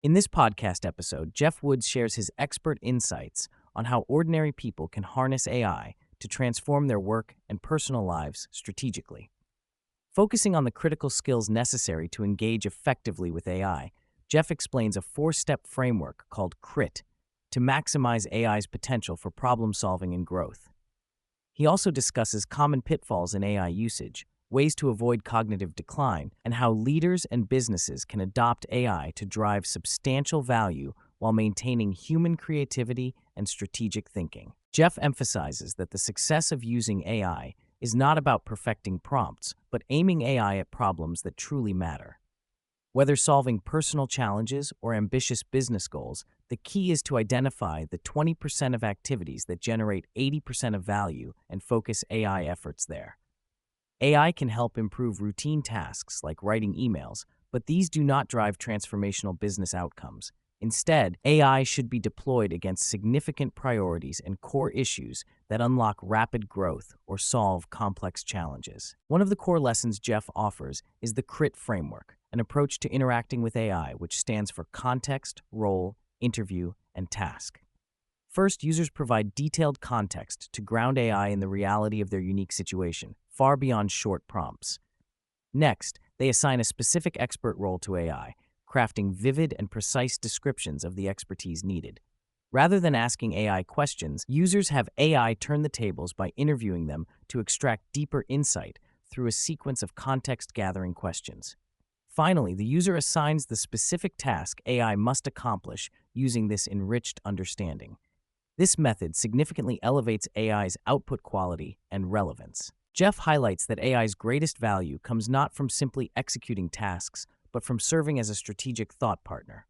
In this podcast episode, Geoff Woods shares his expert insights on how ordinary people can harness AI to transform their work and personal lives strategically. Focusing on the critical skills necessary to engage effectively with AI, Geoff explains a four-step framework called CRIT to maximize AI's potential for problem-solving and growth. He also discusses common pitfalls in AI usage, ways to avoid cognitive decline, and how leaders and businesses can adopt AI to drive substantial value while maintaining human creativity and strategic thinking. Geoff emphasizes that the success of using AI is not about perfecting prompts, but aiming AI at problems that truly matter. Whether solving personal challenges or ambitious business goals, the key is to identify the 20% of activities that generate 80% of value and focus AI efforts there. AI can help improve routine tasks like writing emails, but these do not drive transformational business outcomes. Instead, AI should be deployed against significant priorities and core issues that unlock rapid growth or solve complex challenges. One of the core lessons Geoff offers is the CRIT framework, an approach to interacting with AI which stands for context, role, interview, and task. First, users provide detailed context to ground AI in the reality of their unique situation, far beyond short prompts. Next, they assign a specific expert role to AI, crafting vivid and precise descriptions of the expertise needed. Rather than asking AI questions, users have AI turn the tables by interviewing them to extract deeper insight through a sequence of context-gathering questions. Finally, the user assigns the specific task AI must accomplish using this enriched understanding. This method significantly elevates AI's output quality and relevance. Geoff highlights that AI's greatest value comes not from simply executing tasks, but from serving as a strategic thought partner.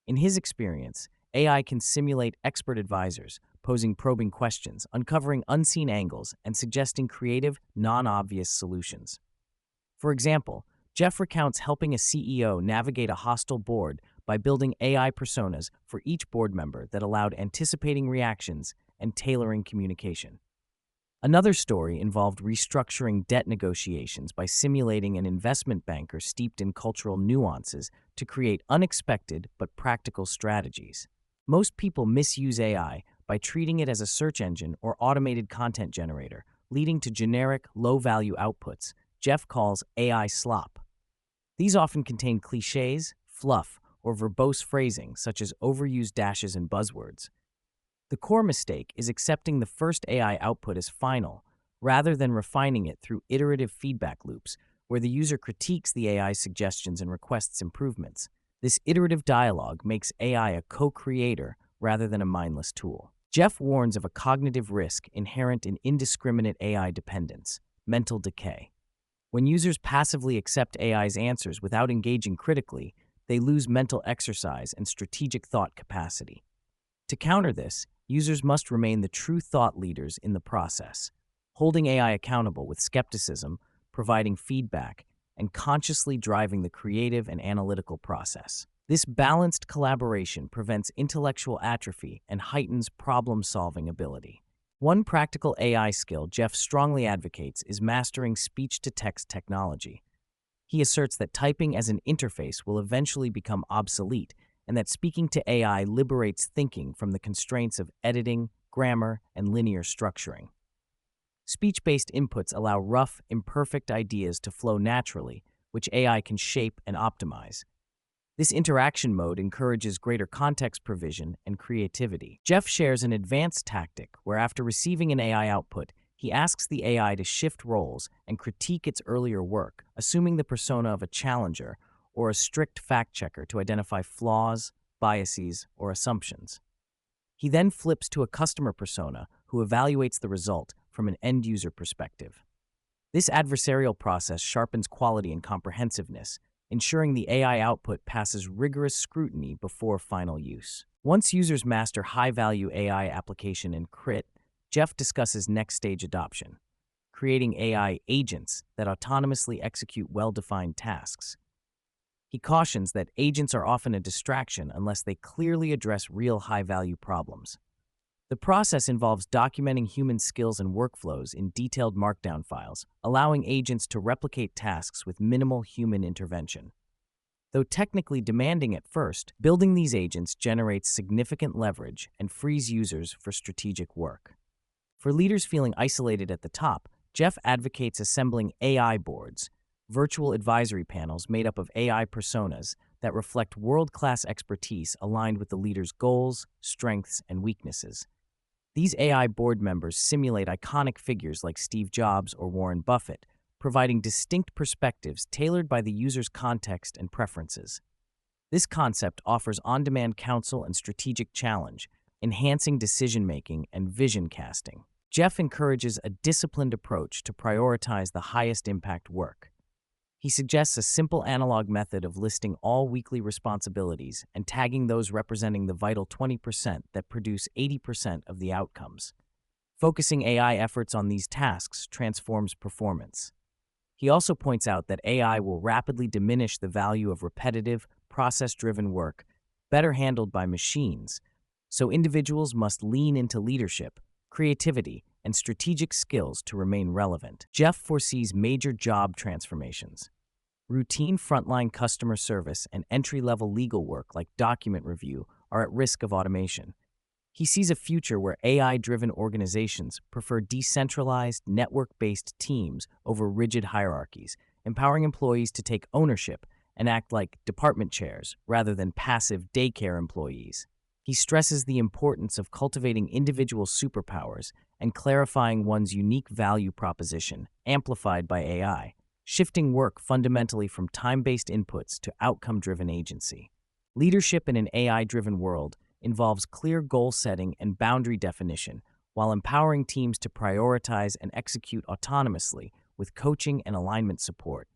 In his experience, AI can simulate expert advisors, posing probing questions, uncovering unseen angles, and suggesting creative, non-obvious solutions. For example, Geoff recounts helping a CEO navigate a hostile board by building AI personas for each board member that allowed anticipating reactions and tailoring communication. Another story involved restructuring debt negotiations by simulating an investment banker steeped in cultural nuances to create unexpected but practical strategies. Most people misuse AI by treating it as a search engine or automated content generator, leading to generic, low-value outputs Geoff calls AI slop. These often contain cliches, fluff, or verbose phrasing such as overused dashes and buzzwords. The core mistake is accepting the first AI output as final, rather than refining it through iterative feedback loops, where the user critiques the AI's suggestions and requests improvements. This iterative dialogue makes AI a co-creator rather than a mindless tool. Geoff warns of a cognitive risk inherent in indiscriminate AI dependence: mental decay. When users passively accept AI's answers without engaging critically, they lose mental exercise and strategic thought capacity. To counter this, users must remain the true thought leaders in the process, holding AI accountable with skepticism, providing feedback, and consciously driving the creative and analytical process. This balanced collaboration prevents intellectual atrophy and heightens problem-solving ability. One practical AI skill Geoff strongly advocates is mastering speech-to-text technology. He asserts that typing as an interface will eventually become obsolete, and that speaking to AI liberates thinking from the constraints of editing, grammar, and linear structuring. Speech-based inputs allow rough, imperfect ideas to flow naturally, which AI can shape and optimize. This interaction mode encourages greater context provision and creativity. Geoff shares an advanced tactic where, after receiving an AI output, he asks the AI to shift roles and critique its earlier work, assuming the persona of a challenger or a strict fact-checker to identify flaws, biases, or assumptions. He then flips to a customer persona who evaluates the result from an end-user perspective. This adversarial process sharpens quality and comprehensiveness, ensuring the AI output passes rigorous scrutiny before final use. Once users master high-value AI application in CRIT, Geoff discusses next-stage adoption, creating AI agents that autonomously execute well-defined tasks. He cautions that agents are often a distraction unless they clearly address real high-value problems. The process involves documenting human skills and workflows in detailed markdown files, allowing agents to replicate tasks with minimal human intervention. Though technically demanding at first, building these agents generates significant leverage and frees users for strategic work. For leaders feeling isolated at the top, Geoff advocates assembling AI boards, virtual advisory panels made up of AI personas that reflect world-class expertise aligned with the leader's goals, strengths, and weaknesses. These AI board members simulate iconic figures like Steve Jobs or Warren Buffett, providing distinct perspectives tailored by the user's context and preferences. This concept offers on-demand counsel and strategic challenge, enhancing decision-making and vision casting. Geoff encourages a disciplined approach to prioritize the highest impact work. He suggests a simple analog method of listing all weekly responsibilities and tagging those representing the vital 20% that produce 80% of the outcomes. Focusing AI efforts on these tasks transforms performance. He also points out that AI will rapidly diminish the value of repetitive, process-driven work, better handled by machines, so individuals must lean into leadership, creativity, and strategic skills to remain relevant. Geoff foresees major job transformations. Routine frontline customer service and entry-level legal work like document review are at risk of automation. He sees a future where AI-driven organizations prefer decentralized, network-based teams over rigid hierarchies, empowering employees to take ownership and act like department chairs rather than passive daycare employees. He stresses the importance of cultivating individual superpowers and clarifying one's unique value proposition, amplified by AI, shifting work fundamentally from time-based inputs to outcome-driven agency. Leadership in an AI-driven world involves clear goal setting and boundary definition, while empowering teams to prioritize and execute autonomously with coaching and alignment support.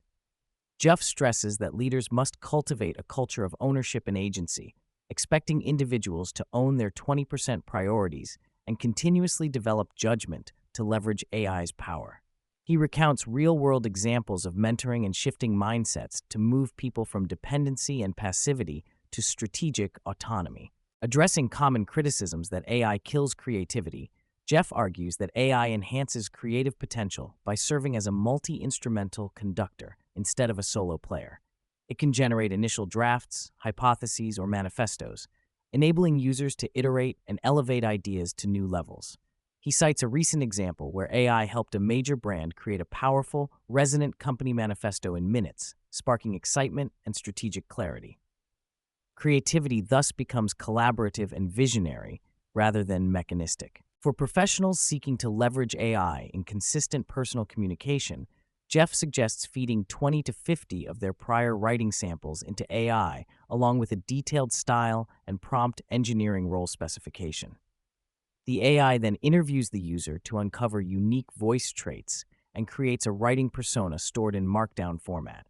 Geoff stresses that leaders must cultivate a culture of ownership and agency, expecting individuals to own their 20% priorities and continuously develop judgment to leverage AI's power. He recounts real-world examples of mentoring and shifting mindsets to move people from dependency and passivity to strategic autonomy. Addressing common criticisms that AI kills creativity, Geoff argues that AI enhances creative potential by serving as a multi-instrumental conductor instead of a solo player. It can generate initial drafts, hypotheses, or manifestos, enabling users to iterate and elevate ideas to new levels. He cites a recent example where AI helped a major brand create a powerful, resonant company manifesto in minutes, sparking excitement and strategic clarity. Creativity thus becomes collaborative and visionary rather than mechanistic. For professionals seeking to leverage AI in consistent personal communication, Geoff suggests feeding 20 to 50 of their prior writing samples into AI, along with a detailed style and prompt engineering role specification. The AI then interviews the user to uncover unique voice traits and creates a writing persona stored in Markdown format.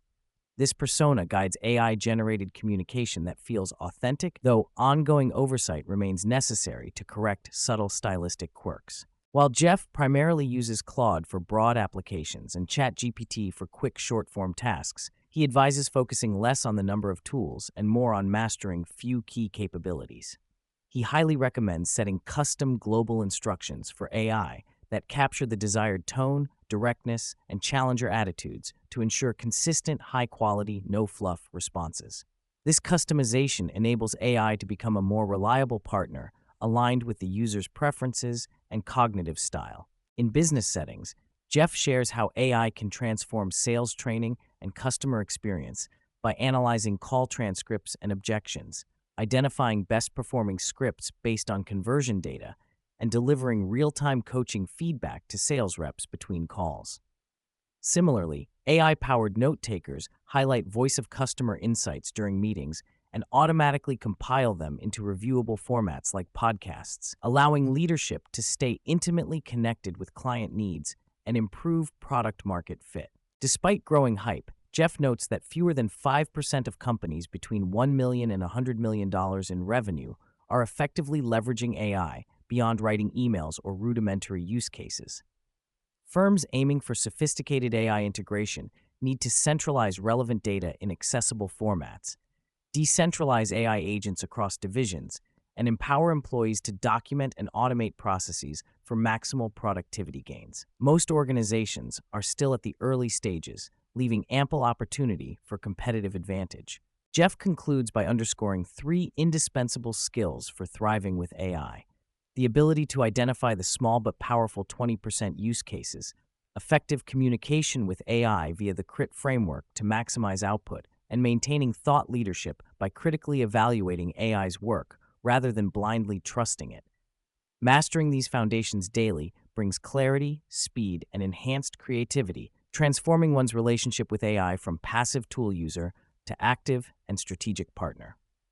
This persona guides AI-generated communication that feels authentic, though ongoing oversight remains necessary to correct subtle stylistic quirks. While Geoff primarily uses Claude for broad applications and ChatGPT for quick short-form tasks, he advises focusing less on the number of tools and more on mastering few key capabilities. He highly recommends setting custom global instructions for AI that capture the desired tone, directness, and challenger attitudes to ensure consistent, high-quality, no-fluff responses. This customization enables AI to become a more reliable partner, aligned with the user's preferences and cognitive style. In business settings, Geoff shares how AI can transform sales training and customer experience by analyzing call transcripts and objections, identifying best-performing scripts based on conversion data, and delivering real-time coaching feedback to sales reps between calls. Similarly, AI-powered note-takers highlight voice-of-customer insights during meetings and automatically compile them into reviewable formats like podcasts, allowing leadership to stay intimately connected with client needs and improve product-market fit. Despite growing hype, Geoff notes that fewer than 5% of companies between $1 million and $100 million in revenue are effectively leveraging AI beyond writing emails or rudimentary use cases. Firms aiming for sophisticated AI integration need to centralize relevant data in accessible formats, decentralize AI agents across divisions, and empower employees to document and automate processes for maximal productivity gains. Most organizations are still at the early stages, leaving ample opportunity for competitive advantage. Geoff concludes by underscoring three indispensable skills for thriving with AI: the ability to identify the small but powerful 20% use cases, effective communication with AI via the CRIT framework to maximize output, and maintaining thought leadership by critically evaluating AI's work rather than blindly trusting it. Mastering these foundations daily brings clarity, speed, and enhanced creativity, transforming one's relationship with AI from passive tool user to active and strategic partner.